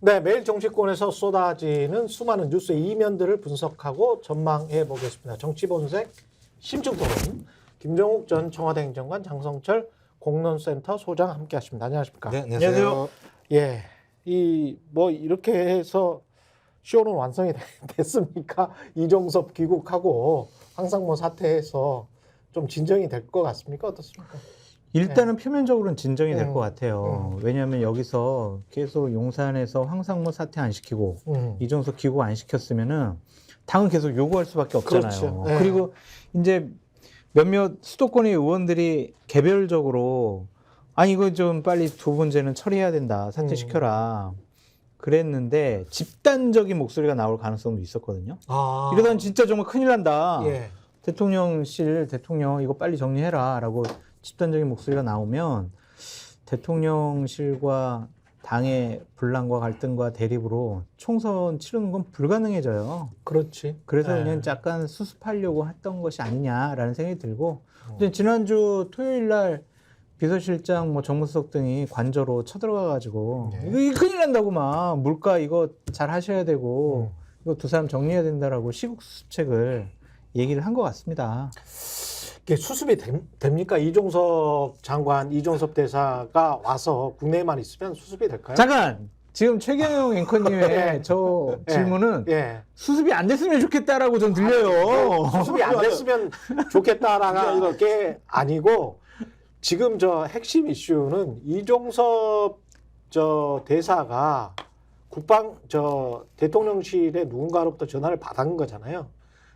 네, 매일 정치권에서 쏟아지는 수많은 뉴스의 이면들을 분석하고 전망해 보겠습니다. 정치본색 심층토론 김종욱 전 청와대 행정관, 장성철 공론센터 소장 함께하십니다. 안녕하십니까? 네, 안녕하세요. 예, 이렇게 해서 쇼는 완성이 됐습니까? 이종섭 귀국하고 황상무 사태에서 좀 진정이 될 것 같습니까? 어떻습니까? 일단은 표면적으로는 진정이 될 것 같아요. 왜냐하면 여기서 계속 용산에서 황상무 사퇴 안 시키고 이종석 귀국 안 시켰으면은 당은 계속 요구할 수밖에 없잖아요. 그렇죠. 네. 그리고 이제 몇몇 수도권의 의원들이 개별적으로 아니 이거 좀 빨리 두 번째는 처리해야 된다. 사퇴시켜라. 그랬는데 집단적인 목소리가 나올 가능성도 있었거든요. 아, 이러다는 진짜 정말 큰일 난다. 예, 대통령 이거 빨리 정리해라 라고 집단적인 목소리가 나오면 대통령실과 당의 분란과 갈등과 대립으로 총선 치르는 건 불가능해져요. 그렇지. 그래서 네. 그냥 약간 수습하려고 했던 것이 아니냐라는 생각이 들고 근데 지난주 토요일 날 비서실장 뭐 정무수석 등이 관저로 쳐들어가가지고 네. 이거 큰일 난다고 막 물가 이거 잘 하셔야 되고 이거 두 사람 정리해야 된다라고 시국 수습책을 얘기를 한 것 같습니다. 이게 수습이 됩니까? 이종섭 장관, 이종섭 대사가 와서 국내에만 있으면 수습이 될까요? 잠깐! 지금 최경영 앵커님의 예. 저 예. 질문은 예. 수습이 안 됐으면 좋겠다라고 좀 들려요. 수습이 안 됐으면 좋겠다라는 게 아니고 지금 저 핵심 이슈는 이종섭 저 대사가 대통령실에 누군가로부터 전화를 받은 거잖아요.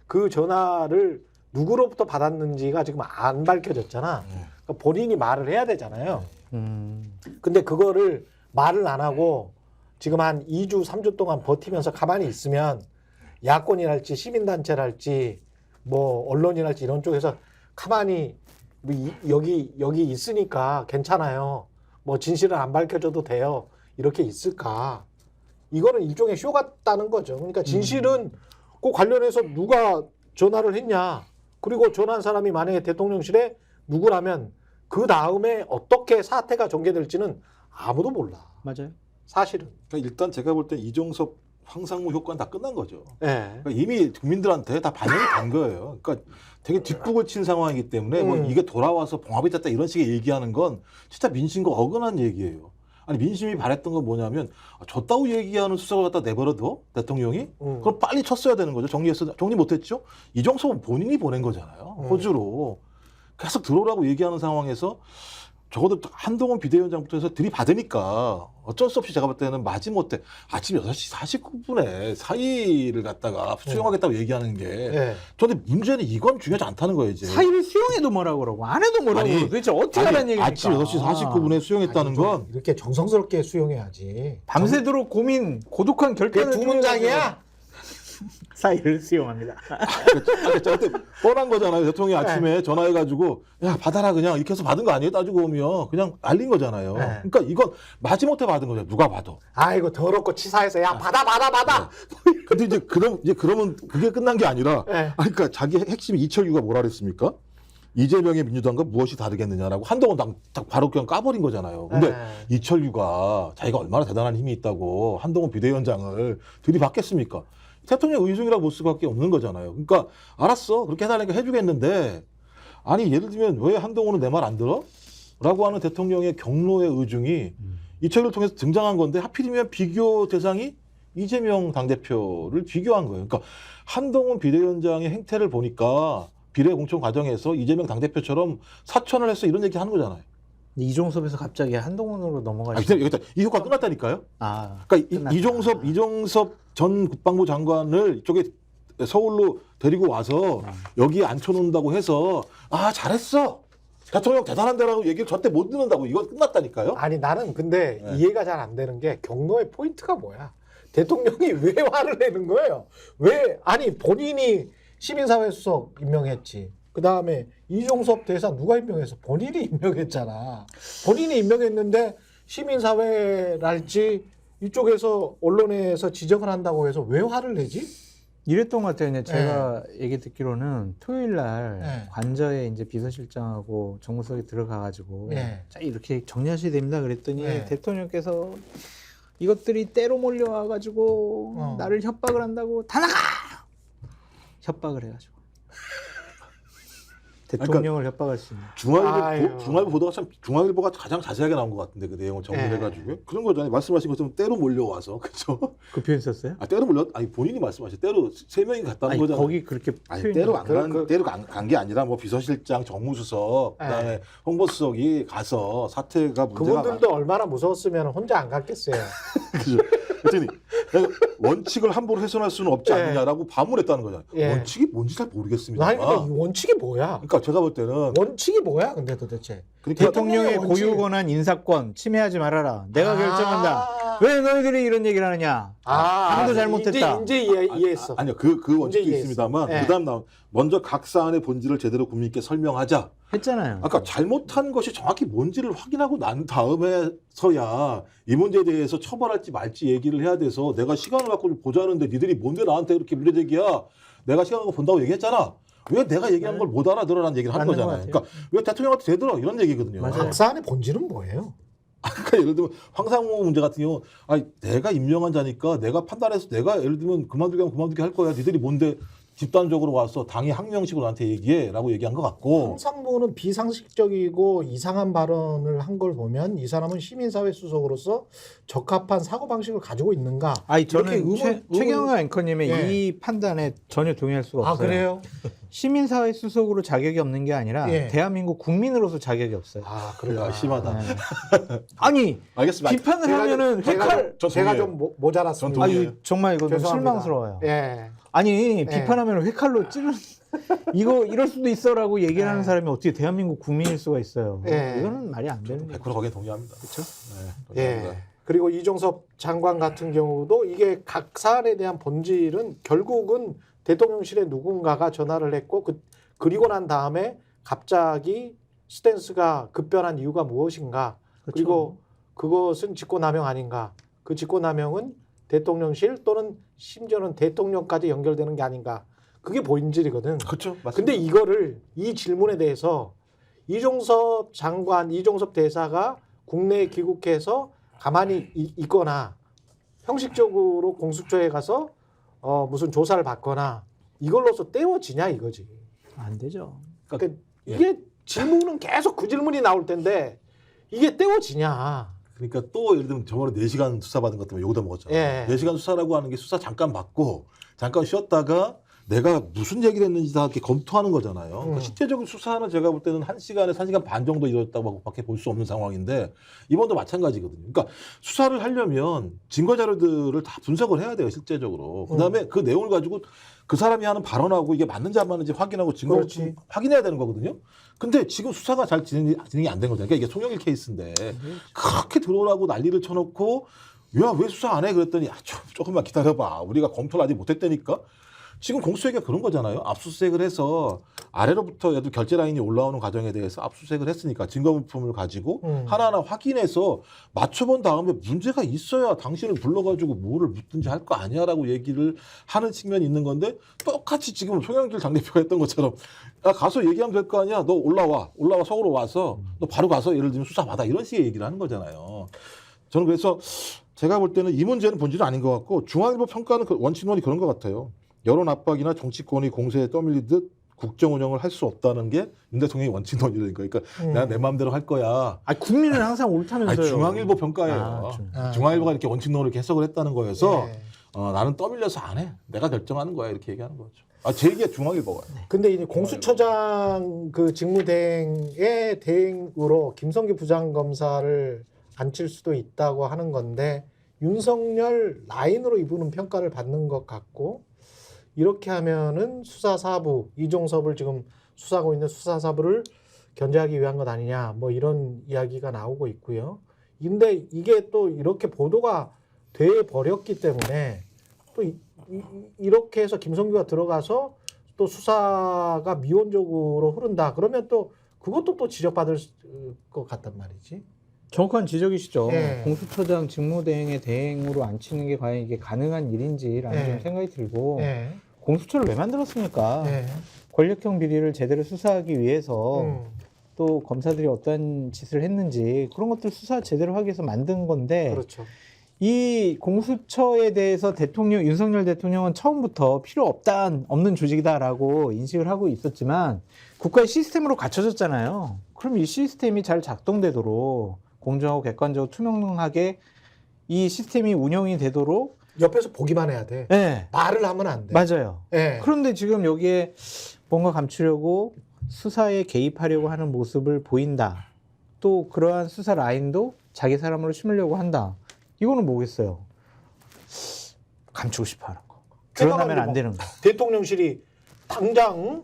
그 전화를 누구로부터 받았는지가 지금 안 밝혀졌잖아. 그러니까 본인이 말을 해야 되잖아요. 근데 그거를 말을 안 하고 지금 한 2주, 3주 동안 버티면서 가만히 있으면 야권이랄지 시민단체랄지 뭐 언론이랄지 이런 쪽에서 가만히 뭐 여기 있으니까 괜찮아요. 뭐 진실은 안 밝혀줘도 돼요. 이렇게 있을까? 이거는 일종의 쇼 같다는 거죠. 그러니까 진실은 그 관련해서 누가 전화를 했냐? 그리고 전화한 사람이 만약에 대통령실에 누구라면 그 다음에 어떻게 사태가 전개될지는 아무도 몰라. 맞아요. 사실은. 그러니까 일단 제가 볼 때 이종섭 황상무 효과는 다 끝난 거죠. 예. 그러니까 이미 국민들한테 다 반영이 된 거예요. 그러니까 되게 뒷북을 친 상황이기 때문에 뭐 이게 돌아와서 봉합이 됐다 이런 식의 얘기하는 건 진짜 민심과 어긋난 얘기예요. 아니 민심이 바랬던 건 뭐냐면 저따구 얘기하는 수석을 갖다 내버려둬 대통령이 그럼 빨리 쳤어야 되는 거죠. 정리 못했죠. 이종섭은 본인이 보낸 거잖아요. 호주로 계속 들어오라고 얘기하는 상황에서 적어도 한동훈 비대위원장부터 해서 들이받으니까 어쩔 수 없이 제가 볼 때는 마지못해 아침 6시 49분에 사의를 갖다가 수용하겠다고 얘기하는 게 예. 저한테 문제는 이건 중요하지 않다는 거예요. 이제 사의를 수용해도 뭐라고 그러고 안 해도 뭐라고 아니, 그러고 도대체 어떻게 하라는 얘기입니까? 아침 6시 49분에 수용했다는 아니, 건 이렇게 정성스럽게 수용해야지. 밤새도록 고민, 고독한 그게 결단을 두 문장이야? 사의를 수용합니다. 저한테 뻔한 거잖아요. 대통령이 아침에 전화해가지고 야 받아라 그냥 이렇게 해서 받은 거 아니에요? 따지고 보면 그냥 알린 거잖아요. 네. 그러니까 이건 마지못해 받은 거죠. 누가 봐도. 아이고 더럽고 치사해서 야 받아. 근데 그러면 그게 끝난 게 아니라 네. 아니, 그러니까 자기 핵심 이철규가 뭐라 그랬습니까? 이재명의 민주당과 무엇이 다르겠느냐라고 한동훈 딱 바로 그냥 까버린 거잖아요. 근데 네. 이철규가 자기가 얼마나 대단한 힘이 있다고 한동훈 비대위원장을 들이받겠습니까? 대통령 의중이라고 볼 수밖에 없는 거잖아요. 그러니까 알았어 그렇게 해달라니까 해주겠는데 아니 예를 들면 왜 한동훈은 내 말 안 들어? 라고 하는 대통령의 경로의 의중이 이철규를 통해서 등장한 건데 하필이면 비교 대상이 이재명 당대표를 비교한 거예요. 그러니까 한동훈 비대위원장의 행태를 보니까 비례 공천 과정에서 이재명 당대표처럼 사천을 해서 이런 얘기 하는 거잖아요. 이종섭에서 갑자기 한동훈으로 넘어가시죠. 이 효과 끝났다니까요. 아, 그러니까 끝났다. 이종섭 전 국방부 장관을 이쪽에 서울로 데리고 와서 여기에 앉혀놓는다고 해서 아 잘했어 대통령 대단한데라고 얘기를 절대 못 듣는다고 이건 끝났다니까요. 아니 나는 근데 네. 이해가 잘 안 되는 게 경로의 포인트가 뭐야? 대통령이 왜 화를 내는 거예요? 왜 아니 본인이 시민사회 수석 임명했지. 그 다음에 이종섭 대사 누가 임명해서 본인이 임명했잖아. 본인이 임명했는데 시민사회랄지 이쪽에서 언론에서 지적을 한다고 해서 왜 화를 내지? 이랬던 것 같아요. 이제 제가 얘기 듣기로는 토요일 날 네. 관저에 이제 비서실장하고 정무석이 들어가가지고 네. 자 이렇게 정리하셔야 됩니다. 그랬더니 네. 대통령께서 이것들이 때로 몰려와가지고 나를 협박을 한다고 다 나가! 협박을 해가지고 대통령을 협박할 수 있는. 중앙일보 보도가 참 중앙일보가 가장 자세하게 나온 것 같은데 그 내용을 정리해가지고 그런 거잖아요. 말씀하신 것처럼 때로 몰려와서 그렇죠. 그 표현 썼어요? 때로 몰려 아니 본인이 말씀하신 때로 3명이 갔다는 거잖아요. 거기 그렇게 아니 때로 간 게 아니라 뭐 비서실장, 정무수석, 그다음에 홍보수석이 가서 사태가 문제가 그분들도 얼마나 무서웠으면 혼자 안 갔겠어요. 그죠. 그랬더니 원칙을 함부로 훼손할 수는 없지 않느냐라고 반문했다는 거잖아요. 원칙이 뭔지 잘 모르겠습니다. 아니 근데 이 원칙이 뭐야? 그러니까 제가 볼 때는 원칙이 뭐야? 근데 도대체 그러니까 대통령의 원칙. 고유 권한 인사권 침해하지 말아라. 내가 결정한다. 왜 너희들이 이런 얘기를 하느냐? 아무도 잘못했다. 이제 이해했어. 아니요 그 원칙도 이해했어. 있습니다만 그다음 나온 먼저 각 사안의 본질을 제대로 국민께 설명하자. 했잖아요. 아까 잘못한 것이 정확히 뭔지를 확인하고 난 다음에서야 이 문제에 대해서 처벌할지 말지 얘기를 해야 돼서 내가 시간을 갖고 좀 보자는데 니들이 뭔데 나한테 그렇게 문제제기야. 내가 시간 갖고 본다고 얘기했잖아. 왜 내가 얘기한 걸 못 알아들어라는 얘기를 한 거잖아요. 그러니까 왜 대통령한테 되들어 이런 얘기거든요. 각 사안의 본질은 뭐예요? 그러니까 예를 들면 황상무 문제 같은 경우 아니 내가 임명한 자니까 내가 판단해서 내가 예를 들면 그만두게 하면 그만두게 할 거야. 니들이 뭔데 집단적으로 와서 당이 항명식으로 나한테 얘기해라고 얘기한 것 같고 황상무는 비상식적이고 이상한 발언을 한 걸 보면 이 사람은 시민사회 수석으로서 적합한 사고방식을 가지고 있는가? 아니 저는 이렇게 최경화 앵커님의 이 판단에 전혀 동의할 수가 없어요. 그래요? 시민사회 수석으로 자격이 없는 게 아니라 대한민국 국민으로서 자격이 없어요. 그래요. 심하다. 아니 알겠습니다. 비판을 하면은 획할. 제가 좀 모자랐습니다. 아니 정말 이거 좀 죄송합니다. 실망스러워요. 예. 아니 비판하면 획할로 찌르는 이거 이럴 수도 있어라고 얘기를 하는 사람이 어떻게 대한민국 국민일 수가 있어요. 이거는 말이 안 되는 거예요. 100% 거기에 동의합니다. 그렇죠? 동의합니다. 그리고 이종섭 장관 같은 경우도 이게 각 사안에 대한 본질은 결국은 대통령실에 누군가가 전화를 했고 그리고 난 다음에 갑자기 스탠스가 급변한 이유가 무엇인가? 그리고 그것은 직권남용 아닌가? 그 직권남용은 대통령실 또는 심지어는 대통령까지 연결되는 게 아닌가? 그게 본질이거든. 그렇죠. 맞습니다. 근데 이거를 이 질문에 대해서 이종섭 장관, 이종섭 대사가 국내에 귀국해서 가만히 있거나 형식적으로 공수처에 가서 무슨 조사를 받거나 이걸로서 떼워지냐 이거지. 안 되죠. 그러니까 이게 질문은 계속 그 질문이 나올 텐데 이게 떼워지냐. 그러니까 또 예를 들면 저번에 4시간 수사받은 것 때문에 요거도 먹었잖아요. 4시간 수사라고 하는 게 수사 잠깐 받고 잠깐 쉬었다가 내가 무슨 얘기를 했는지 다 이렇게 검토하는 거잖아요. 그러니까 실제적인 수사는 제가 볼 때는 1시간에서 1시간 반 정도 이뤘다고 밖에 볼 수 없는 상황인데 이번도 마찬가지거든요. 그러니까 수사를 하려면 증거 자료들을 다 분석을 해야 돼요, 실제적으로. 그다음에 그 내용을 가지고 그 사람이 하는 발언하고 이게 맞는지 안 맞는지 확인하고 증거를 확인해야 되는 거거든요. 근데 지금 수사가 잘 진행이 안 된 거잖아요. 그러니까 이게 송영길 케이스인데 그렇게 들어오라고 난리를 쳐놓고 야, 왜 수사 안 해? 그랬더니 조금만 기다려봐. 우리가 검토를 아직 못했다니까. 지금 공수처가 그런 거잖아요. 압수수색을 해서 아래로부터 얘도 결제 라인이 올라오는 과정에 대해서 압수수색을 했으니까 증거물품을 가지고 하나하나 확인해서 맞춰본 다음에 문제가 있어야 당신을 불러가지고 뭐를 묻든지 할 거 아니야라고 얘기를 하는 측면이 있는 건데 똑같이 지금 송영길 당대표가 했던 것처럼 야, 가서 얘기하면 될 거 아니야. 너 올라와 서울로 와서 너 바로 가서 예를 들면 수사 받아 이런 식의 얘기를 하는 거잖아요. 저는 그래서 제가 볼 때는 이 문제는 본질은 아닌 것 같고 중앙일보 평가는 원칙론이 그런 것 같아요. 여론 압박이나 정치권이 공세에 떠밀리듯 국정 운영을 할 수 없다는 게 윤 대통령의 원칙론이라는 거예요. 그러니까 내가 내 마음대로 할 거야. 국민은 항상 옳다면서요. 중앙일보 평가예요. 중앙일보가 이렇게 원칙론을 이렇게 해석을 했다는 거여서 나는 떠밀려서 안 해. 내가 결정하는 거야. 이렇게 얘기하는 거죠. 제 얘기가 중앙일보가. 근데 이제 공수처장 그 직무대행의 대행으로 김성기 부장검사를 앉힐 수도 있다고 하는 건데 윤석열 라인으로 이분은 평가를 받는 것 같고 이렇게 하면은 수사사부 이종섭을 지금 수사하고 있는 수사사부를 견제하기 위한 것 아니냐 뭐 이런 이야기가 나오고 있고요. 근데 이게 또 이렇게 보도가 돼 버렸기 때문에 또 이렇게 해서 김성규가 들어가서 또 수사가 미온적으로 흐른다. 그러면 또 그것도 또 지적받을 것 같단 말이지. 정확한 지적이시죠. 공수처장 직무대행의 대행으로 앉히는 게 과연 이게 가능한 일인지라는 좀 생각이 들고 공수처를 왜 만들었습니까? 권력형 비리를 제대로 수사하기 위해서 또 검사들이 어떤 짓을 했는지 그런 것들 수사 제대로 하기 위해서 만든 건데 그렇죠. 이 공수처에 대해서 윤석열 대통령은 처음부터 필요 없는 조직이다라고 인식을 하고 있었지만 국가의 시스템으로 갖춰졌잖아요. 그럼 이 시스템이 잘 작동되도록 공정하고 객관적으로 투명하게 이 시스템이 운영이 되도록 옆에서 보기만 해야 돼. 네. 말을 하면 안 돼. 맞아요. 예. 그런데 지금 여기에 뭔가 감추려고 수사에 개입하려고 하는 모습을 보인다. 또 그러한 수사 라인도 자기 사람으로 심으려고 한다. 이거는 뭐겠어요? 감추고 싶어 하는 거. 드러나면 안 되는 거. 대통령실이 당장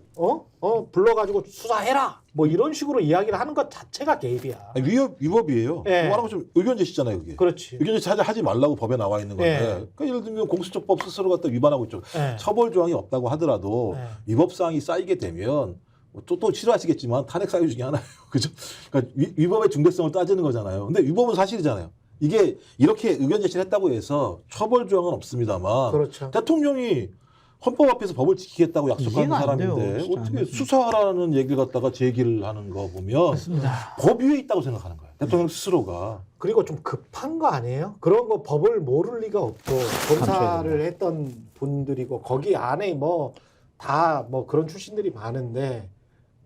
불러가지고 수사해라 뭐 이런 식으로 이야기를 하는 것 자체가 개입이야. 아니, 위법이에요. 예. 말하는 거 좀 의견 제시잖아요, 그게. 그렇지. 의견 제시 하지 말라고 법에 나와 있는 건데. 예. 그러니까 예를 들면 공수처법 스스로 갖다 위반하고 있죠. 예. 처벌 조항이 없다고 하더라도 예. 위법 사항이 쌓이게 되면 또 싫어하시겠지만 탄핵 사유 중에 하나예요. 그죠? 그러니까 위법의 중대성을 따지는 거잖아요. 근데 위법은 사실이잖아요. 이게 이렇게 의견 제시를 했다고 해서 처벌 조항은 없습니다만 그렇죠. 대통령이 헌법 앞에서 법을 지키겠다고 약속하는 이해가 안 돼요, 사람인데 진짜. 어떻게 수사하라는 얘기를 갖다가 제기를 하는 거 보면 맞습니다. 법 위에 있다고 생각하는 거예요. 대통령 스스로가. 그리고 좀 급한 거 아니에요? 그런 거 법을 모를 리가 없고 검사를 했던 분들이고 거기 안에 뭐 다 뭐 그런 출신들이 많은데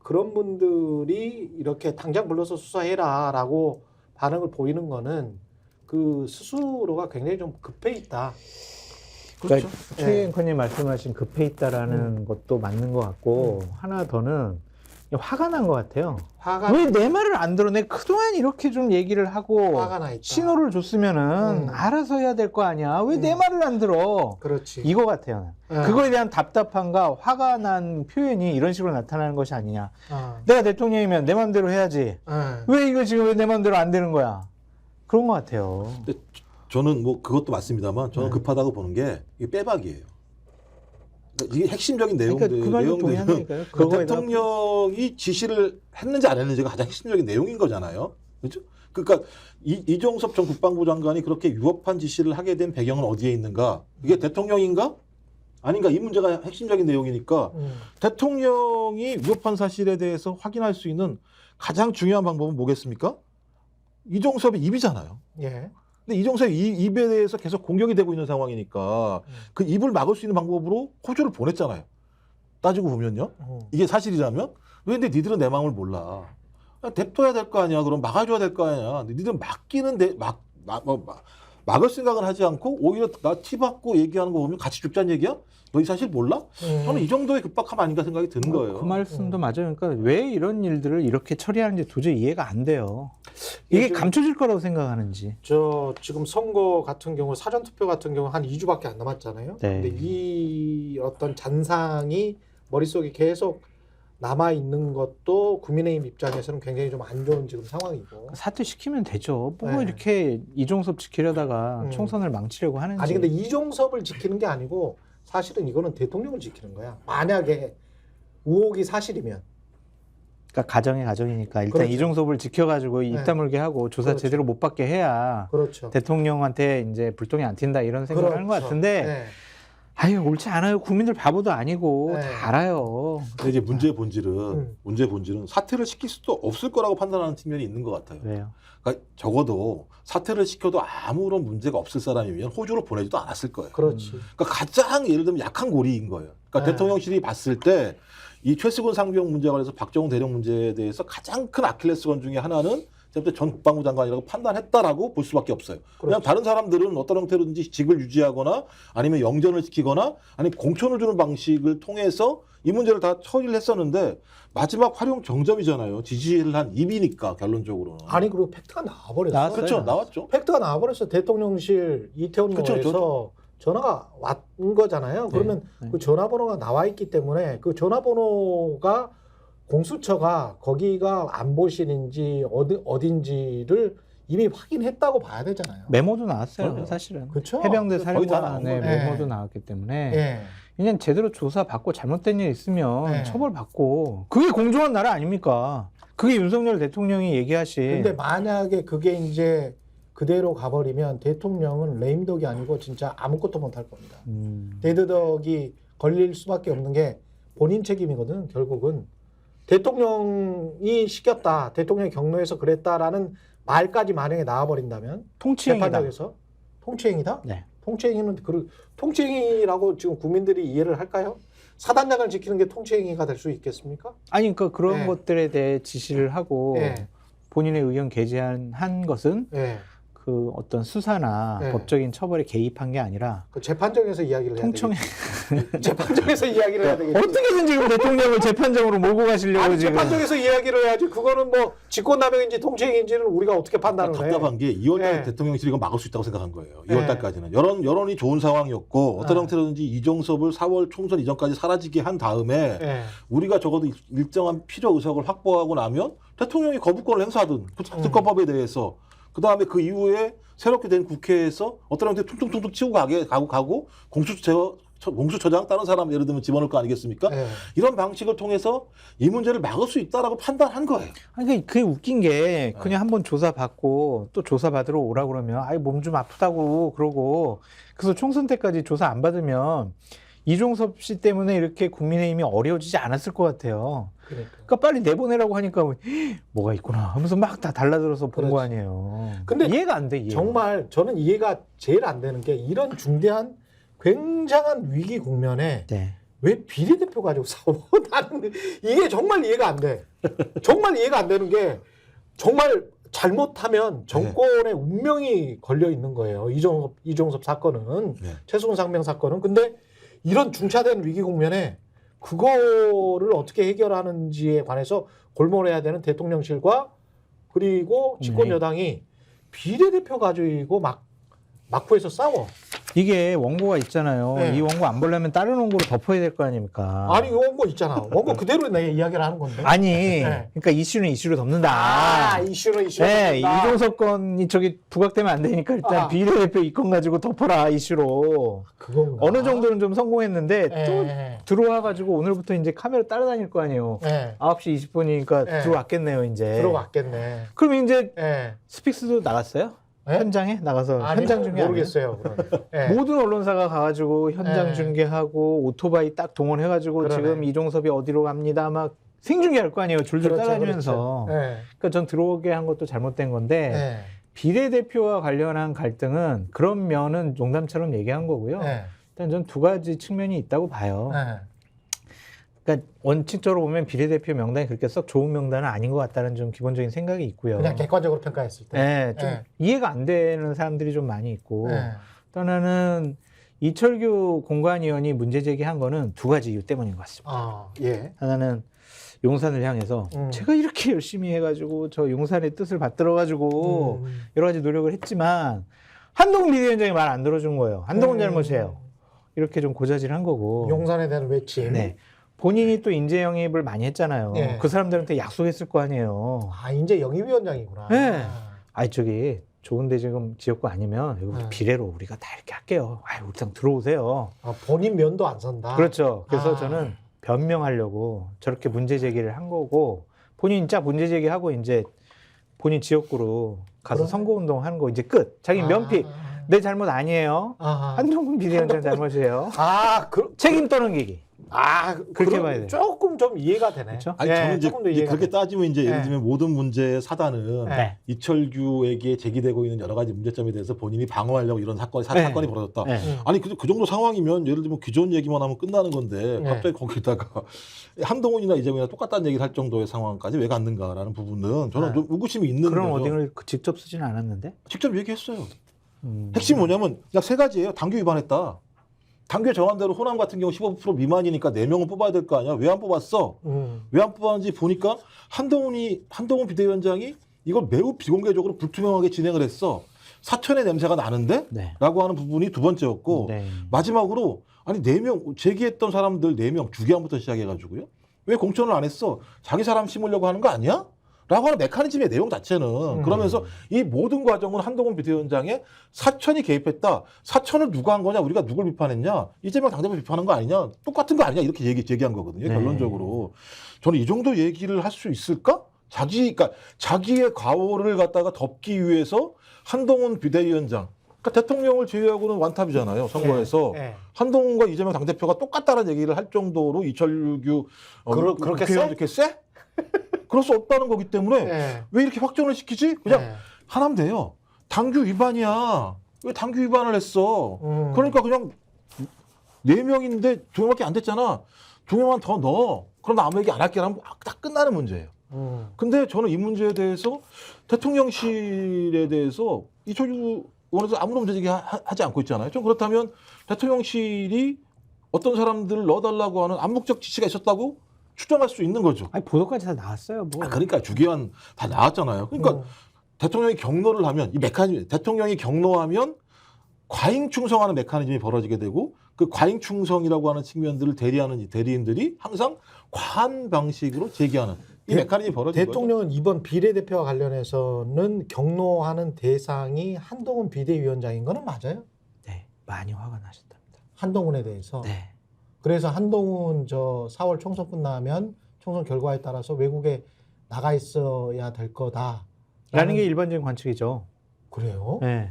그런 분들이 이렇게 당장 불러서 수사해라라고 반응을 보이는 거는 그 스스로가 굉장히 좀 급해 있다. 그러니까 예. 최 앵커님 말씀하신 급해 있다라는 것도 맞는 것 같고 하나 더는 화가 난 것 같아요. 화가 왜 내 말을 안 들어? 내가 그동안 이렇게 좀 얘기를 하고 화가 나 있다. 신호를 줬으면은 알아서 해야 될 거 아니야. 왜 내 말을 안 들어? 그렇지. 이거 같아요. 예. 그거에 대한 답답함과 화가 난 표현이 이런 식으로 나타나는 것이 아니냐. 어. 내가 대통령이면 내 마음대로 해야지. 예. 왜 이거 지금 왜 내 마음대로 안 되는 거야? 그런 것 같아요. 근데 저는 뭐 그것도 맞습니다만 저는 네. 급하다고 보는 게 이게 빼박이에요. 그러니까 이게 핵심적인 그러니까 그 말도 동의한다니까요. 그거에다가 대통령이 지시를 했는지 안 했는지가 가장 핵심적인 내용인 거잖아요. 그렇죠? 그러니까 이종섭 전 국방부 장관이 그렇게 위법한 지시를 하게 된 배경은 어디에 있는가? 이게 대통령인가? 아닌가? 이 문제가 핵심적인 내용이니까 대통령이 위법한 사실에 대해서 확인할 수 있는 가장 중요한 방법은 뭐겠습니까? 이종섭의 입이잖아요. 예. 근데 이종섭의 입에 대해서 계속 공격이 되고 있는 상황이니까 그 입을 막을 수 있는 방법으로 호주를 보냈잖아요. 따지고 보면요. 이게 사실이라면 왜 근데 니들은 내 마음을 몰라. 냅둬야 될 거 아니야. 그럼 막아줘야 될 거 아니야. 니들은 막을 생각을 하지 않고 오히려 나 티받고 얘기하는 거 보면 같이 죽자는 얘기야? 너 이 사실 몰라? 저는 이 정도의 급박함 아닌가 생각이 드는 거예요. 그 말씀도 맞아요. 그러니까 왜 이런 일들을 이렇게 처리하는지 도저히 이해가 안 돼요. 이게 요즘- 감춰질 거라고 생각하는지. 저 지금 선거 같은 경우 사전 투표 같은 경우 한 2주밖에 안 남았잖아요. 네. 근데 이 어떤 잔상이 머릿속에 계속 남아 있는 것도 국민의힘 입장에서는 굉장히 좀 안 좋은 지금 상황이고. 사퇴 시키면 되죠. 뭐 네. 이렇게 이종섭 지키려다가 총선을 망치려고 하는지. 아니 근데 이종섭을 지키는 게 아니고 사실은 이거는 대통령을 지키는 거야. 만약에 의혹이 사실이면. 그러니까 가정의 가정이니까 일단 그렇죠. 이종섭을 지켜가지고 입 네. 다물게 하고 조사 그렇죠. 제대로 못 받게 해야 그렇죠. 대통령한테 이제 불똥이 안 튄다 이런 생각을 하는 것 그렇죠. 같은데 네. 아유 옳지 않아요. 국민들 바보도 아니고 네. 다 알아요. 근데 이제 문제의 본질은 사퇴를 시킬 수도 없을 거라고 판단하는 측면이 있는 것 같아요. 왜요? 그러니까 적어도 사퇴를 시켜도 아무런 문제가 없을 사람이면 호주로 보내지도 않았을 거예요. 그렇지. 그러니까 가장 예를 들면 약한 고리인 거예요. 그러니까 네. 대통령실이 봤을 때 이 최수근 상병 문제와 관련해서 박정훈 대령 문제에 대해서 가장 큰 아킬레스건 중에 하나는 전 국방부 장관이라고 판단했다라고 볼 수밖에 없어요. 그냥 그렇죠. 다른 사람들은 어떤 형태로든지 직을 유지하거나 아니면 영전을 시키거나 아니면 공천을 주는 방식을 통해서 이 문제를 다 처리를 했었는데 마지막 활용 정점이잖아요. 지시를 한 입이니까 결론적으로는. 아니 그리고 팩트가 나와버렸어. 나왔어요. 그렇죠. 나왔죠. 팩트가 나와버렸어. 대통령실 이태원로에서 그쵸, 전화가 왔은 거잖아요. 그러면 네. 그 전화번호가 나와 있기 때문에 그 전화번호가 공수처가 거기가 안보실인지 어딘지를 이미 확인했다고 봐야 되잖아요. 메모도 나왔어요. 그럼요. 사실은. 그렇죠? 해병대 거의 다 나온 사령관의 거예요. 메모도 네. 나왔기 때문에 예. 그냥 제대로 조사받고 잘못된 일 있으면 네. 처벌받고 그게 공정한 나라 아닙니까? 그게 윤석열 대통령이 얘기하신 근데 만약에 그게 이제 그대로 가버리면 대통령은 레임덕이 아니고 진짜 아무것도 못할 겁니다. 데드덕이 걸릴 수밖에 없는 게 본인 책임이거든. 결국은 대통령이 시켰다, 대통령이 경로해서 그랬다라는 말까지 만약에 나와버린다면 통치행위다. 재판장에서 통치행위다? 네. 통치행위는 통치행위라고 지금 국민들이 이해를 할까요? 사단장을 지키는 게 통치행위가 될 수 있겠습니까? 아니 그러니까 그런 네. 것들에 대해 지시를 하고 네. 본인의 의견 게재한 것은 네. 그 어떤 수사나 네. 법적인 처벌에 개입한 게 아니라 그 재판정에서 이야기를 해야 통청 되겠죠. 재판정에서 이야기를 해야 되겠죠. 어떻게든 지금 대통령을 재판정으로 몰고 가시려고 아니, 지금 재판정에서 이야기를 해야지. 그거는 뭐 직권남용인지 통치행위인지는 우리가 어떻게 판단을 해? 답답한 게 2월달에 네. 대통령실이 이건 막을 수 있다고 생각한 거예요. 네. 2월달까지는 여론이 좋은 상황이었고 어떤 네. 형태로든지 이종섭을 4월 총선 이전까지 사라지게 한 다음에 네. 우리가 적어도 일정한 필요 의석을 확보하고 나면 대통령이 거부권을 행사하든 특검법에 대해서 그 다음에 그 이후에 새롭게 된 국회에서 어떤 형태 퉁퉁퉁퉁 치고 가고 공수처장 다른 사람 예를 들면 집어넣을 거 아니겠습니까? 네. 이런 방식을 통해서 이 문제를 막을 수 있다라고 판단한 거예요. 아니 그게 웃긴 게 그냥 한번 조사 받고 또 조사 받으러 오라 그러면 아이 몸 좀 아프다고 그러고 그래서 총선 때까지 조사 안 받으면 이종섭 씨 때문에 이렇게 국민의힘이 어려워지지 않았을 것 같아요. 그러니까 빨리 내보내라고 하니까 뭐가 있구나 하면서 막 다 달라들어서 본 거 그렇지. 아니에요. 근데 이해가 안 돼. 이해가. 정말 저는 이해가 제일 안 되는 게 이런 중대한 굉장한 위기 국면에 네. 왜 비례대표 가지고 싸워? 나는 이게 정말 이해가 안 돼. 정말 이해가 안 되는 게 정말 잘못하면 정권의 운명이 걸려 있는 거예요. 이종섭 사건은 네. 최수근 상명 사건은. 근데 이런 중차대한 위기 국면에 그거를 어떻게 해결하는지에 관해서 골몰해야 되는 대통령실과 그리고 집권 여당이 비례대표 가지고 막부에서 싸워. 이게 원고가 있잖아요. 네. 이 원고 안 보려면 다른 원고로 덮어야 될 거 아닙니까? 아니 원고 있잖아. 원고 그대로 내가 이야기를 하는 건데. 아니, 네. 그러니까 이슈는 이슈로 덮는다. 아, 이슈는 이슈. 네, 이종섭 건이 저기 부각되면 안 되니까 일단 아. 비례대표 이건 가지고 덮어라 이슈로. 그건가? 어느 정도는 좀 성공했는데 또 예. 들어와가지고 오늘부터 이제 카메라 따라다닐 거 아니에요. 예. 9시 20분이니까 예. 들어왔겠네요, 이제. 들어갔겠네. 그럼 이제 예. 스픽스도 나갔어요? 예? 현장에 나가서 아니, 현장 중계 모르겠어요. 그건. 예. 모든 언론사가 가가지고 현장 예. 중계하고 오토바이 딱 동원해가지고 그러네. 지금 이종섭이 어디로 갑니다 막 생중계할 거 아니에요. 줄줄 그렇죠, 따라다니면서. 그렇죠. 예. 그러니까 전 들어오게 한 것도 잘못된 건데 예. 비례대표와 관련한 갈등은 그런 면은 농담처럼 얘기한 거고요. 예. 일단 전 두 가지 측면이 있다고 봐요. 예. 그러니까 원칙적으로 보면 비례대표 명단이 그렇게 썩 좋은 명단은 아닌 것 같다는 좀 기본적인 생각이 있고요. 그냥 객관적으로 평가했을 때. 네, 좀 예. 이해가 안 되는 사람들이 좀 많이 있고 예. 또 하나는 이철규 공관위원이 문제 제기한 거는 두 가지 이유 때문인 것 같습니다. 아, 예. 하나는 용산을 향해서 제가 이렇게 열심히 해가지고 저 용산의 뜻을 받들어가지고 여러 가지 노력을 했지만 한동훈 비대위원장이 말 안 들어준 거예요. 한동훈 잘못이에요. 이렇게 좀 고자질한 거고. 용산에 대한 외침. 네. 본인이 또 인재 영입을 많이 했잖아요. 예. 그 사람들한테 약속했을 거 아니에요. 아, 이제 영입위원장이구나. 네. 아이 저기 좋은데 지금 지역구 아니면 여기 네. 비례로 우리가 다 이렇게 할게요. 아이 우리랑 들어오세요. 아, 본인 면도 안 선다. 그렇죠. 그래서 아. 저는 변명하려고 저렇게 문제 제기를 한 거고 본인 진짜 문제 제기하고 이제 본인 지역구로 가서 그러네. 선거운동 하는 거 이제 끝. 자기 면피. 내 잘못 아니에요. 아하. 한동훈 비대위원장 잘못이에요. 아, 책임 떠넘기기. 그렇게 그럼 봐야 돼요. 조금 좀 이해가 되네. 그렇죠? 아니 예, 저는 이제 조금 더 이해가 그렇게 돼. 따지면 이제 예를 네. 들면 모든 문제의 사단은 네. 이철규에게 제기되고 있는 여러 가지 문제점에 대해서 본인이 방어하려고 이런 사건이 네. 벌어졌다. 네. 아니 그 정도 상황이면 예를 들면 기존 얘기만 하면 끝나는 건데 네. 갑자기 거기다가 한동훈이나 이재명이나 똑같다는 얘기를 할 정도의 상황까지 왜 갔는가라는 부분은 저는 네. 좀 의구심이 있는 그런 거죠. 워딩을 직접 쓰지는 않았는데. 직접 얘기했어요. 핵심이 뭐냐면 약 세 가지예요. 당규 위반했다. 당규에 정한 대로 호남 같은 경우 15% 미만이니까 4명은 뽑아야 될 거 아니야. 왜 안 뽑았어? 왜 안 뽑았는지 보니까 한동훈 비대위원장이 이걸 매우 비공개적으로 불투명하게 진행을 했어. 사천의 냄새가 나는데? 네. 라고 하는 부분이 두 번째였고 네. 마지막으로 아니 4명 제기했던 사람들 4명 주기한부터 시작해가지고요. 왜 공천을 안 했어? 자기 사람 심으려고 하는 거 아니야? 라고 하는 메커니즘의 내용 자체는 그러면서 이 모든 과정은 한동훈 비대위원장의 사천이 개입했다. 사천을 누가 한 거냐? 우리가 누굴 비판했냐? 이재명 당대표 비판한 거 아니냐? 똑같은 거 아니냐? 이렇게 제기한 거거든요. 네. 결론적으로. 저는 이 정도 얘기를 할 수 있을까? 그러니까 자기의 과오를 갖다가 덮기 위해서 한동훈 비대위원장 그러니까 대통령을 제외하고는 완탑이잖아요. 선거에서. 네. 한동훈과 이재명 당대표가 똑같다는 얘기를 할 정도로 이철규 그렇게 국회의원 이렇게 세? 그럴 수 없다는 거기 때문에 네. 왜 이렇게 확정을 시키지? 그냥 네. 하나면 돼요. 당규 위반이야. 왜 당규 위반을 했어? 그러니까 그냥 4명인데 2명밖에 안 됐잖아. 2명만 더 넣어. 그럼 나 아무 얘기 안 할게. 하면 딱 끝나는 문제예요. 근데 저는 이 문제에 대해서 대통령실에 대해서 이철규 의원에서 아무런 문제 제기하지 않고 있잖아요. 좀 그렇다면 대통령실이 어떤 사람들을 넣어달라고 하는 암묵적 지시가 있었다고 추정할 수 있는 거죠. 아니 보도까지 다 나왔어요. 뭐. 그러니까 주기한 다 나왔잖아요. 그러니까 대통령이 경로를 하면 이 메커니즘, 대통령이 경로하면 과잉 충성하는 메커니즘이 벌어지게 되고 그 과잉 충성이라고 하는 측면들을 대리하는 이 대리인들이 항상 과한 방식으로 제기하는 이 메커니즘이 벌어지는 거죠. 대통령은 이번 비례대표와 관련해서는 경로하는 대상이 한동훈 비대위원장인 거는 맞아요? 네, 많이 화가 나셨답니다. 한동훈에 대해서. 네. 그래서 한동훈 4월 총선 끝나면 총선 결과에 따라서 외국에 나가 있어야 될 거다. 라는 게 일반적인 관측이죠. 그래요? 네.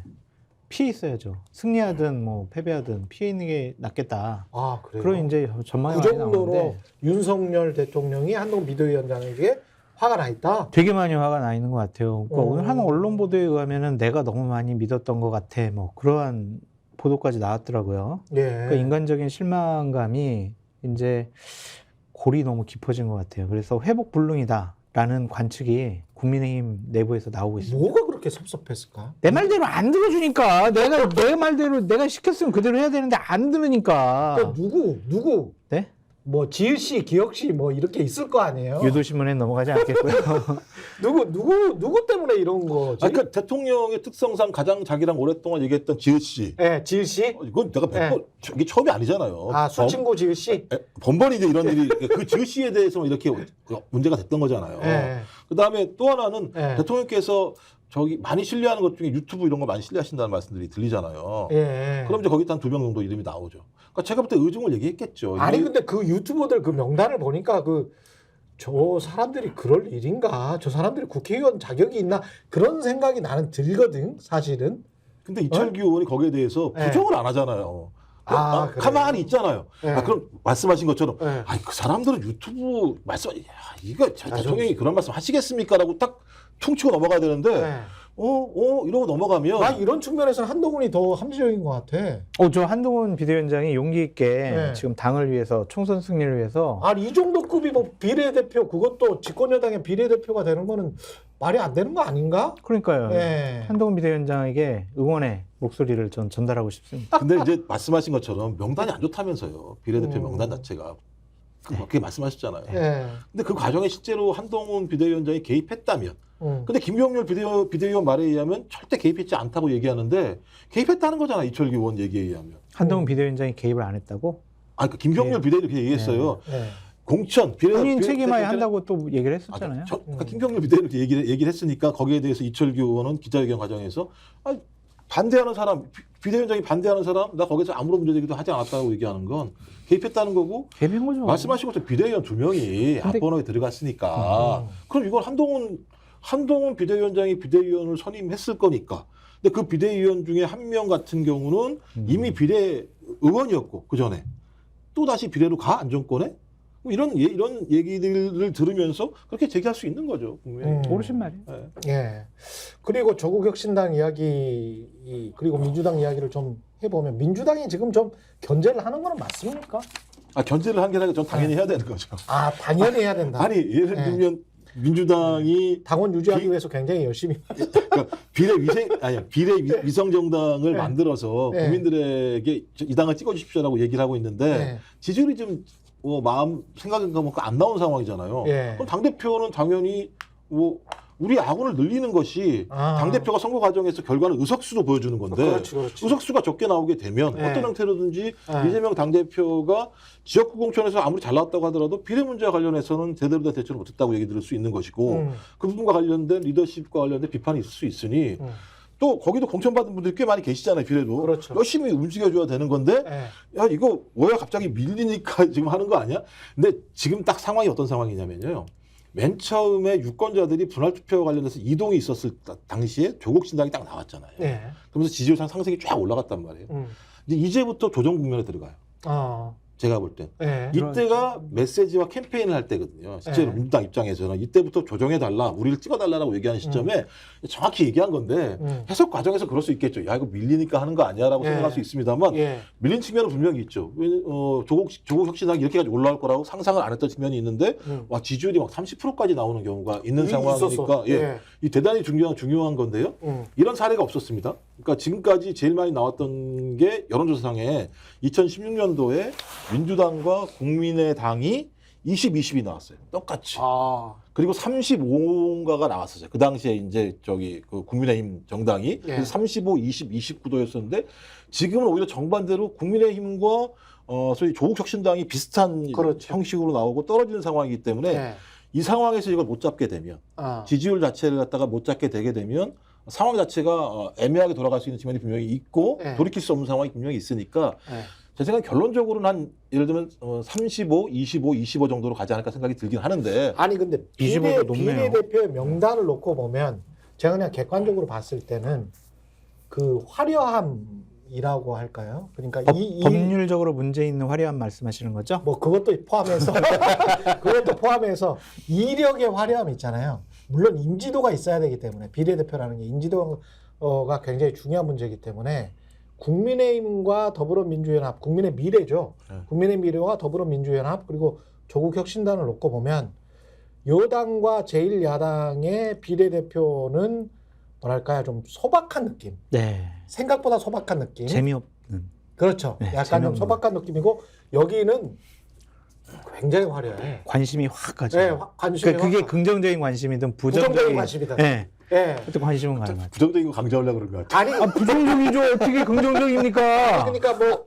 피해 있어야죠. 승리하든 뭐 패배하든 피해 있는 게 낫겠다. 아, 그래요? 그런 이제 전망이 그 많이 정도로 나오는데 윤석열 대통령이 한동훈 비대위원장에게 화가 나 있다. 되게 많이 화가 나 있는 것 같아요. 그러니까 오늘 한 언론 보도에 의하면은 내가 너무 많이 믿었던 것 같아. 뭐 그러한 보도까지 나왔더라고요. 예. 그러니까 인간적인 실망감이 이제 골이 너무 깊어진 것 같아요. 그래서 회복 불능이다라는 관측이 국민의힘 내부에서 나오고 있습니다. 뭐가 그렇게 섭섭했을까? 내 말대로 안 들어주니까 내가 내 말대로 내가 시켰으면 그대로 해야 되는데 안 들으니까. 또 누구? 네? 뭐 지읒 씨, 기혁 씨 뭐 이렇게 있을 거 아니에요? 유도신문에 넘어가지 않겠고요. 누구 때문에 이런 거지? 그러니까 대통령의 특성상 가장 자기랑 오랫동안 얘기했던 지읒 씨. 네, 지읒 씨. 이건 내가 100번 이게 처음이 아니잖아요. 아, 술친구 지읒 씨. 번번이 이제 이런 일이 그 지읒 씨에 대해서 이렇게 문제가 됐던 거잖아요. 네. 그다음에 또 하나는 네. 대통령께서 저기 많이 신뢰하는 것 중에 유튜브 이런 거 많이 신뢰하신다는 말씀들이 들리잖아요. 예. 그럼 이제 거기 한 2명 정도 이름이 나오죠. 그러니까 제가 볼 때 의중을 얘기했겠죠. 아니 이게 근데 그 유튜버들 그 명단을 보니까 저 사람들이 그럴 일인가? 저 사람들이 국회의원 자격이 있나? 그런 생각이 나는 들거든, 사실은. 근데 이철규 의원이 거기에 대해서 네. 부정을 안 하잖아요. 그래요? 가만히 있잖아요. 네. 그럼 말씀하신 것처럼 네. 그 사람들은 유튜브 말씀 이거 대통령이 그런 말씀 하시겠습니까라고 딱 퉁치고 넘어가야 되는데 네. 이러고 넘어가면 난 이런 측면에서는 한동훈이 더 합리적인 것 같아. 저 한동훈 비대위원장이 용기 있게 네. 지금 당을 위해서 총선 승리를 위해서 아니 이 정도 급이 뭐 비례대표 그것도 집권여당의 비례대표가 되는 거는 말이 안 되는 거 아닌가? 그러니까요. 네. 한동훈 비대위원장에게 응원의 목소리를 전 전달하고 싶습니다. 근데 이제 말씀하신 것처럼 명단이 안 좋다면서요. 비례대표 명단 자체가. 그렇게 말씀하셨잖아요. 네. 근데 그 과정에 실제로 한동훈 비대위원장이 개입했다면 근데 김경률 비대위원 말에 의하면 절대 개입했지 않다고 얘기하는데 개입했다는 거잖아. 이철규 의원 얘기에 의하면. 한동훈 비대위원장이 개입을 안 했다고? 그 김경률 비대위원이 그렇게 얘기했어요. 네. 공천 본인 책임하에 한다고 또 얘기를 했었잖아요. 그러니까 김경률 비대위원이 얘기를 했으니까 거기에 대해서 이철규 의원은 기자회견 과정에서 반대하는 사람, 비대위원장이 반대하는 사람, 나 거기서 아무런 문제 제기도 하지 않았다고 얘기하는 건 개입했다는 거고. 개입한 거죠. 말씀하신 것처럼 비대위원 2명이 앞번호에 들어갔으니까 그럼 이건 한동훈 비대위원장이 비대위원을 선임했을 거니까. 근데 그 비대위원 중에 한 명 같은 경우는 이미 비례 의원이었고 그 전에 또 다시 비례로 가 안정권에 이런 얘기들을 들으면서 그렇게 제기할 수 있는 거죠. 분명히. 모르신 말이에요. 네. 예. 그리고 조국혁신당 이야기 그리고 민주당 이야기를 좀 해보면 민주당이 지금 좀 견제를 하는 건 맞습니까? 견제를 한 게 아니라 전 당연히 해야 되는 거죠. 당연히 해야 된다. 아니 예를 들면 민주당이 당원 유지하기 위해서 굉장히 열심히. 그러니까 비례 위성 정당을 만들어서 네. 국민들에게 이 당을 찍어주십시오라고 얘기를 하고 있는데 네. 지지율이 좀 마음 생각인가 뭔가 안 나온 상황이잖아요. 네. 그럼 당 대표는 당연히 우리 야구를 늘리는 것이 당 대표가 선거 과정에서 결과는 의석수로 보여주는 건데 그렇지. 의석수가 적게 나오게 되면 네. 어떤 형태로든지 네. 이재명 당 대표가 지역구 공천에서 아무리 잘 나왔다고 하더라도 비례 문제와 관련해서는 제대로 된 대처를 못했다고 얘기 들을 수 있는 것이고 그 부분과 관련된 리더십과 관련된 비판이 있을 수 있으니 또 거기도 공천받은 분들이 꽤 많이 계시잖아요. 비례도. 그렇죠. 열심히 움직여줘야 되는 건데 야 이거 뭐야 갑자기 밀리니까 지금 하는 거 아니야? 근데 지금 딱 상황이 어떤 상황이냐면요. 맨 처음에 유권자들이 분할 투표와 관련해서 이동이 있었을 당시에 조국 신당이 딱 나왔잖아요. 그러면서 지지율 상승이 쫙 올라갔단 말이에요. 이제부터 조정 국면에 들어가요. 제가 볼 때. 예. 이때가 메시지와 캠페인을 할 때거든요. 실제로 네. 민주당 입장에서는 이때부터 조정해달라, 우리를 찍어달라고 얘기하는 시점에 정확히 얘기한 건데 해석 과정에서 그럴 수 있겠죠. 야 이거 밀리니까 하는 거 아니야라고 예. 생각할 수 있습니다만 예. 밀린 측면은 분명히 있죠. 조국 혁신당이 이렇게까지 올라올 거라고 상상을 안 했던 측면이 있는데 와 지지율이 막 30%까지 나오는 경우가 있는 상황이니까 있었어. 예. 이 대단히 중요한 건데요. 이런 사례가 없었습니다. 그러니까 지금까지 제일 많이 나왔던 게 여론조사상에 2016년도에 민주당과 국민의당이 20, 20이 나왔어요. 똑같이. 아. 그리고 35인가가 나왔었어요. 그 당시에 이제 그 국민의힘 정당이 예. 그래서 35, 20, 29도였었는데 지금은 오히려 정반대로 국민의힘과 소위 조국혁신당이 비슷한 그렇죠. 형식으로 나오고 떨어지는 상황이기 때문에 예. 이 상황에서 이걸 못 잡게 되면 아. 지지율 자체를 갖다가 못 잡게 되게 되면 상황 자체가 애매하게 돌아갈 수 있는 측면이 분명히 있고 네. 돌이킬 수 없는 상황이 분명히 있으니까 예. 제 생각에 결론적으로는 한 예를 들면 35, 25, 25 정도로 가지 않을까 생각이 들긴 하는데 아니 근데 25도 높네요. 비례대표의 명단을 놓고 보면 제가 그냥 객관적으로 봤을 때는 그 화려함이라고 할까요? 그러니까 법률적으로 문제 있는 화려한 말씀하시는 거죠? 뭐 그것도 포함해서 그것도 포함해서 이력의 화려함 있잖아요. 물론 인지도가 있어야 되기 때문에 비례대표라는 게 인지도가 굉장히 중요한 문제이기 때문에 국민의힘과 더불어민주연합, 국민의 미래죠. 네. 국민의 미래와 더불어민주연합 그리고 조국혁신당을 놓고 보면 여당과 제1야당의 비례대표는 뭐랄까요, 좀 소박한 느낌. 네. 생각보다 소박한 느낌. 재미없는. 그렇죠. 네, 약간 좀 재미없는. 소박한 느낌이고 여기는 굉장히 화려해. 관심이 확 가죠. 네, 관심이 그러니까 그게 확 긍정적인 관심이든 부정적인 부정적인 관심이다. 네. 예. 그때 관심은 가는 것 같아요. 부정적인 거 강조하려고 그런 것 같아요. 아니, 부정적이죠. 어떻게 긍정적입니까? 그러니까 뭐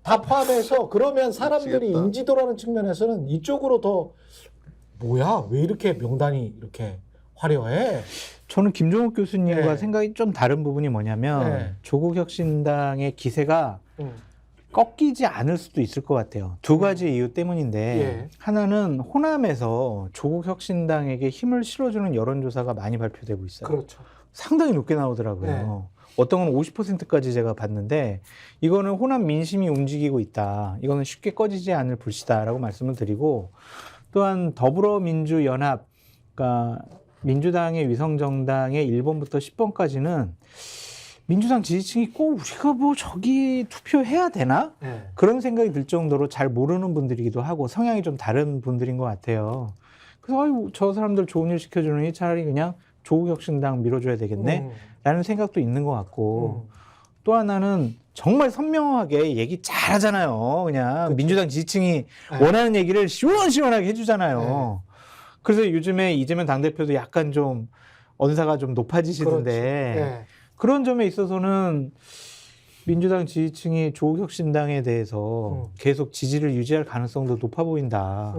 다 포함해서 그러면 사람들이 미치겠다. 인지도라는 측면에서는 이쪽으로 더 뭐야 왜 이렇게 명단이 이렇게 화려해? 저는 김종욱 교수님과 네. 생각이 좀 다른 부분이 뭐냐면 네. 조국혁신당의 기세가 음. 꺾이지 않을 수도 있을 것 같아요. 두 가지 이유 때문인데 예. 하나는 호남에서 조국혁신당에게 힘을 실어주는 여론조사가 많이 발표되고 있어요. 그렇죠. 상당히 높게 나오더라고요. 네. 어떤 건 50%까지 제가 봤는데 이거는 호남 민심이 움직이고 있다. 이거는 쉽게 꺼지지 않을 불씨다라고 말씀을 드리고 또한 더불어민주연합, 그러니까 민주당의 위성정당의 1번부터 10번까지는 민주당 지지층이 꼭 우리가 뭐 저기 투표해야 되나? 네. 그런 생각이 들 정도로 잘 모르는 분들이기도 하고 성향이 좀 다른 분들인 것 같아요. 그래서 아유, 저 사람들 좋은 일 시켜주느니 차라리 그냥 조국혁신당 밀어줘야 되겠네? 라는 생각도 있는 것 같고 또 하나는 정말 선명하게 얘기 잘하잖아요. 그냥 그쵸. 민주당 지지층이 네. 원하는 얘기를 시원시원하게 해주잖아요. 그래서 요즘에 이재명 당대표도 약간 좀 언사가 좀 높아지시던데 네. 그런 점에 있어서는 민주당 지지층이 조국혁신당에 대해서 계속 지지를 유지할 가능성도 높아 보인다.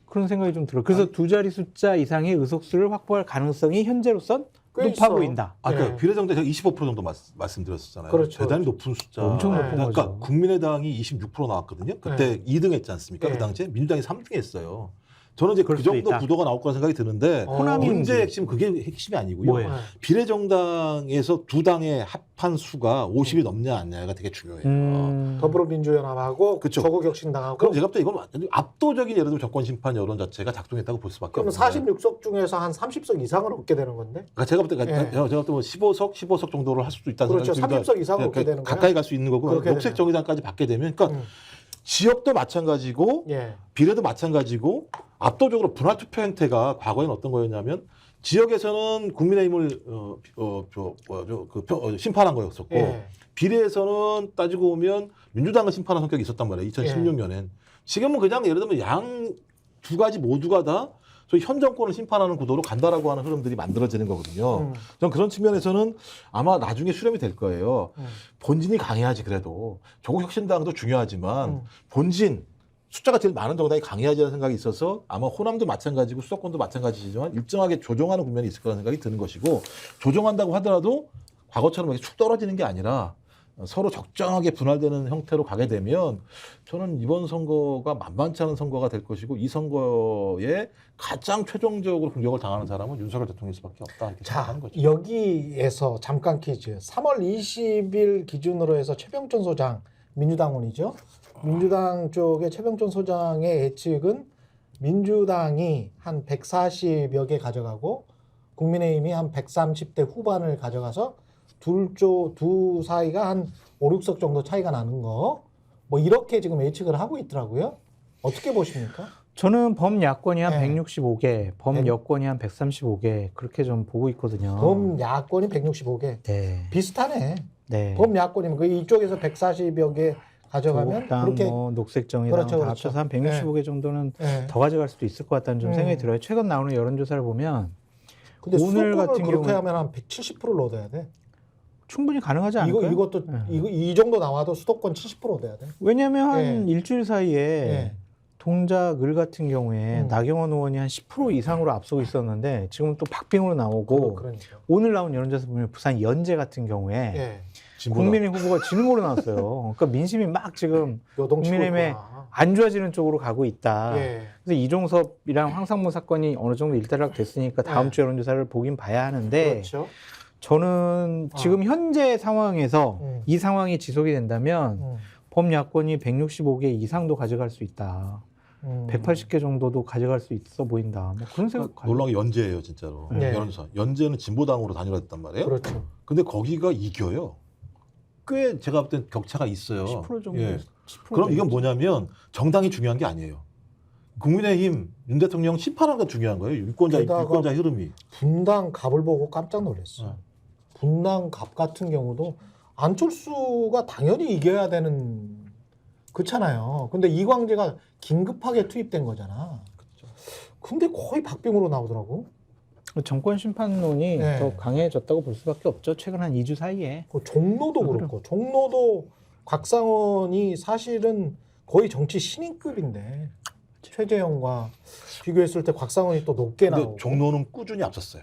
그런 생각이 좀 들어요. 그래서 두 자리 숫자 이상의 의석수를 확보할 가능성이 현재로선 꽤 높아 있어. 보인다. 아까 네. 비례정당 제가 25% 정도 말씀드렸었잖아요. 그렇죠. 대단히 높은 숫자. 엄청 높은 그러니까 거죠. 국민의당이 26% 나왔거든요. 그때 2등 했지 않습니까? 네. 그 당시에 민주당이 3등 했어요. 저는 이제 그럴 그 수도 정도 있다. 구도가 나올 거라 생각이 드는데 호남이 문제의 핵심 그게 핵심이 아니고요. 뭐예요? 비례정당에서 두 당의 합한 수가 50이 넘냐 안 냐가 되게 중요해요. 더불어민주연합하고 그쵸. 조국혁신당하고 그럼 제가 볼 때 이건 완전히 압도적인 예를 들면 정권 심판 여론 자체가 작동했다고 볼 수밖에 그러면 없는 46석 중에서 한 30석 이상을 얻게 되는 건데? 그러니까 제가 볼 때 예. 제가 볼 때 뭐 15석 정도를 할 수도 있다는 그렇죠. 생각이 듭니다. 30석 이상을 얻게 되는 거야. 가까이 갈 수 있는 거고 그렇게 녹색 되네요. 정의당까지 받게 되면 그러니까 음. 지역도 마찬가지고 예. 비례도 마찬가지고 압도적으로 분할 투표 형태가 과거에는 어떤 거였냐면 지역에서는 국민의힘을 심판한 거였었고 예. 비례에서는 따지고 보면 민주당을 심판한 성격이 있었단 말이에요. 2016년엔. 지금은 그냥 예를 들면 양 두 가지 모두가 다 소위 현 정권을 심판하는 구도로 간다라고 하는 흐름들이 만들어지는 거거든요. 전 그런 측면에서는 아마 나중에 수렴이 될 거예요. 본진이 강해야지 그래도. 조국혁신당도 중요하지만 본진 숫자가 제일 많은 정당이 강해야지라는 생각이 있어서 아마 호남도 마찬가지고 수도권도 마찬가지지만 일정하게 조정하는 국면이 있을 거라는 생각이 드는 것이고 조정한다고 하더라도 과거처럼 이렇게 축 떨어지는 게 아니라 서로 적정하게 분할되는 형태로 가게 되면 저는 이번 선거가 만만치 않은 선거가 될 것이고 이 선거에 가장 최종적으로 공격을 당하는 사람은 윤석열 대통령일 수밖에 없다 이렇게 자, 생각하는 거죠. 여기에서 잠깐 퀴즈. 3월 20일 기준으로 해서 최병천 소장 민주당원이죠. 민주당 쪽의 최병천 소장의 예측은 민주당이 한 140여 개 가져가고 국민의힘이 한 130대 후반을 가져가서 두 사이가 한 5, 6석 정도 차이가 나는 거 뭐 이렇게 지금 예측을 하고 있더라고요. 어떻게 보십니까? 저는 범야권이 한 네. 165개, 범여권이 한 135개 그렇게 좀 보고 있거든요. 범야권이 165개. 네. 비슷하네. 네. 범야권이면 그 이쪽에서 140여 개 가져가면 조국당, 그렇게 뭐 녹색정의당 그렇죠, 다 그렇죠. 합쳐서 한 165개 정도는 네. 더 가져갈 수도 있을 것 같다는 좀 생각이 들어요. 최근 나오는 여론조사를 보면 근데 오늘 수도권을 같은 그렇게 경우는- 하면 한 170%를 얻어야 돼. 충분히 가능하지 않을까요? 이것도 네. 이 정도 나와도 수도권 70% 얻어야 돼. 왜냐하면 한 네. 일주일 사이에 네. 동작 을 같은 경우에 음. 나경원 의원이 한 10% 이상으로 앞서고 있었는데 지금 또 박빙으로 나오고 그러니까. 오늘 나온 여론조사 보면 부산 연제 같은 경우에 예. 진보당. 국민의 후보가 지는 걸로 나왔어요. 그러니까 민심이 막 지금 요동치고 국민의힘에 있구나. 안 좋아지는 쪽으로 가고 있다. 예. 그래서 이종섭이랑 황상무 사건이 어느 정도 일단락 됐으니까 다음 네. 주 여론조사를 보긴 봐야 하는데 그렇죠. 저는 지금 현재 상황에서 이 상황이 지속이 된다면 음. 범야권이 165개 이상도 가져갈 수 있다. 180개 정도도 가져갈 수 있어 보인다. 뭐 그런 생각. 놀라운 게 연재예요, 진짜로. 네. 여론조사. 연재는 진보당으로 단일화됐단 말이에요. 그렇죠. 근데 거기가 이겨요. 꽤 제가 볼 땐 격차가 있어요. 10% 정도. 예. 10% 그럼 이건 되겠죠. 뭐냐면 정당이 중요한 게 아니에요. 국민의힘 윤 대통령 심판하는 게 중요한 거예요. 유권자 흐름이. 분당 갑을 보고 깜짝 놀랐어. 네. 분당 갑 같은 경우도 안철수가 당연히 이겨야 되는 그렇잖아요. 근데 이광재가 긴급하게 투입된 거잖아. 근데 거의 박빙으로 나오더라고. 정권 심판론이 네. 더 강해졌다고 볼 수밖에 없죠. 최근 한 2주 사이에. 그 종로도 그래요. 그렇고 종로도 곽상원이 사실은 거의 정치 신인급인데 최재형과 비교했을 때 곽상원이 또 높게 근데 나오고. 종로는 꾸준히 앞섰어요.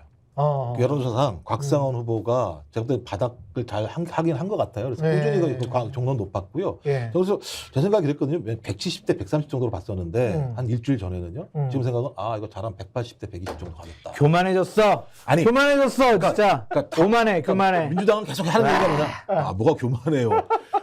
여론조사상 음. 곽상원 후보가 제가 볼 때 바닥을 잘 하긴 한 것 같아요. 그래서 네. 꾸준히 종로는 높았고요. 예. 그래서 제 생각이 그랬거든요. 170대 130 정도로 봤었는데 한 일주일 전에는요. 지금 생각은 이거 잘하면 180대 120 정도 가겠다. 교만해졌어. 아니, 교만해졌어. 진짜. 그러니까 오만해. 교만해. 민주당은 계속 하는 얘기가 뭐냐? 뭐가 교만해요.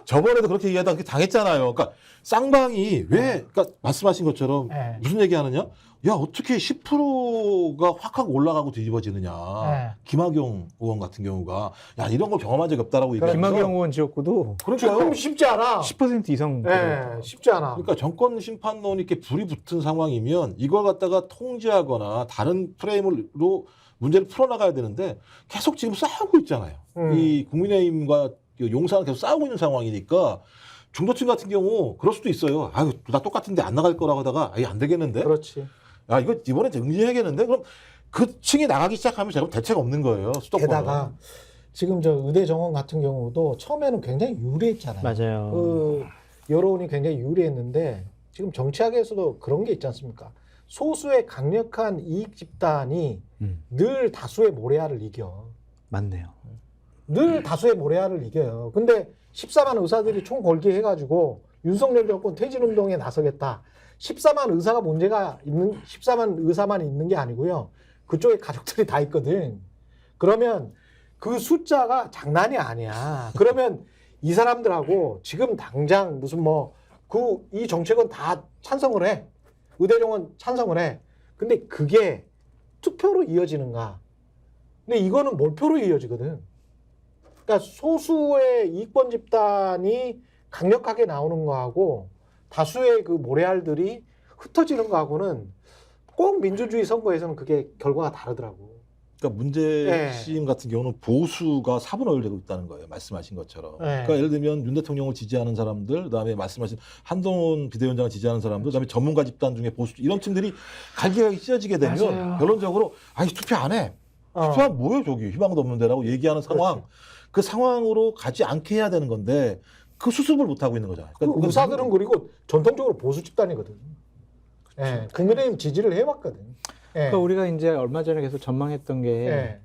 저번에도 그렇게 얘기하다가 그렇게 당했잖아요. 그러니까 쌍방이 왜 그러니까 말씀하신 것처럼 네. 무슨 얘기하느냐? 야 어떻게 10%가 확 하고 올라가고 뒤집어지느냐? 네. 김학용 의원 같은 경우가 야 이런 걸 경험한 적이 없다라고 얘기하면서 김학용 의원 지역구도 그러니까요. 조금 쉽지 않아. 10% 이상. 예, 쉽지 않아. 그러니까 정권 심판론이 이렇게 불이 붙은 상황이면 이걸 갖다가 통제하거나 다른 프레임으로 문제를 풀어나가야 되는데 계속 지금 싸우고 있잖아요. 이 국민의힘과 용산은 계속 싸우고 있는 상황이니까 중도층 같은 경우 그럴 수도 있어요. 아유, 나 똑같은데 안 나갈 거라고 하다가 아예 안 되겠는데? 그렇지. 야, 이거 이번에 응징해야겠는데? 그럼 그 층이 나가기 시작하면 제가 대책 없는 거예요. 수도권은. 게다가 지금 저 의대 정원 같은 경우도 처음에는 굉장히 유리했잖아요. 맞아요. 그 여론이 굉장히 유리했는데 지금 정치학에서도 그런 게 있지 않습니까? 소수의 강력한 이익 집단이 늘 다수의 모래알을 이겨. 맞네요. 늘 다수의 모래알을 이겨요. 근데 14만 의사들이 총 걸기 해가지고 윤석열 정권 퇴진운동에 나서겠다. 14만 의사가 문제가 있는 14만 의사만 있는 게 아니고요. 그쪽에 가족들이 다 있거든. 그러면 그 숫자가 장난이 아니야. 그러면 이 사람들하고 지금 당장 무슨 이 정책은 다 찬성을 해. 의대정원 찬성을 해. 근데 그게 투표로 이어지는가? 근데 이거는 몰표로 이어지거든. 그러니까 소수의 이권 집단이 강력하게 나오는 거하고 다수의 그 모래알들이 흩어지는 거하고는 꼭 민주주의 선거에서는 그게 결과가 다르더라고. 그러니까 문재인 같은 경우는 보수가 4분의 1 되고 있다는 거예요. 말씀하신 것처럼. 네. 그러니까 예를 들면 윤 대통령을 지지하는 사람들, 그다음에 말씀하신 한동훈 비대위원장을 지지하는 사람들, 그다음에 전문가 집단 중에 보수 이런 층들이 갈기갈기 찢어지게 되면 맞아요. 결론적으로 아니 투표 안 해. 투표하면 뭐예요 저기 희망도 없는데라고 얘기하는 상황. 그렇지. 그 상황으로 가지 않게 해야 되는 건데 그 수습을 못 하고 있는 거잖아요. 그 의사들은 그리고 전통적으로 보수 집단이거든. 예, 국민의힘 지지를 해왔거든. 예. 그러니까 우리가 이제 얼마 전에 계속 전망했던 게 예.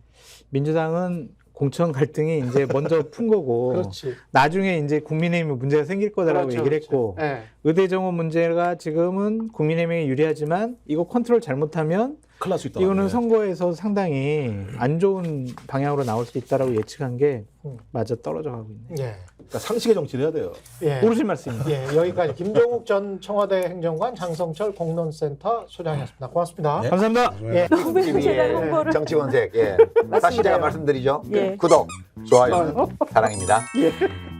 민주당은 공천 갈등이 이제 먼저 푼 거고 그렇지. 나중에 이제 국민의힘에 문제가 생길 거다라고 그렇죠, 얘기를 그렇죠. 했고 예. 의대 정원 문제가 지금은 국민의힘에 유리하지만 이거 컨트롤 잘못하면 큰일 날 수 있다. 이거는 선거에서 상당히 안 좋은 방향으로 나올 수 있다라고 예측한 게 맞아 떨어져 가고 있네. 예. 그러니까 상식의 정치를 해야 돼요. 예. 모르실 말씀입니다. 예, 여기까지 김종욱 전 청와대 행정관 장성철 공론센터 소장이었습니다. 고맙습니다. 네. 감사합니다. 예. 너무 제가 홍보를 정치권색. 예. 다시 제가 말씀드리죠. 예. 구독, 좋아요, 사랑입니다. 예.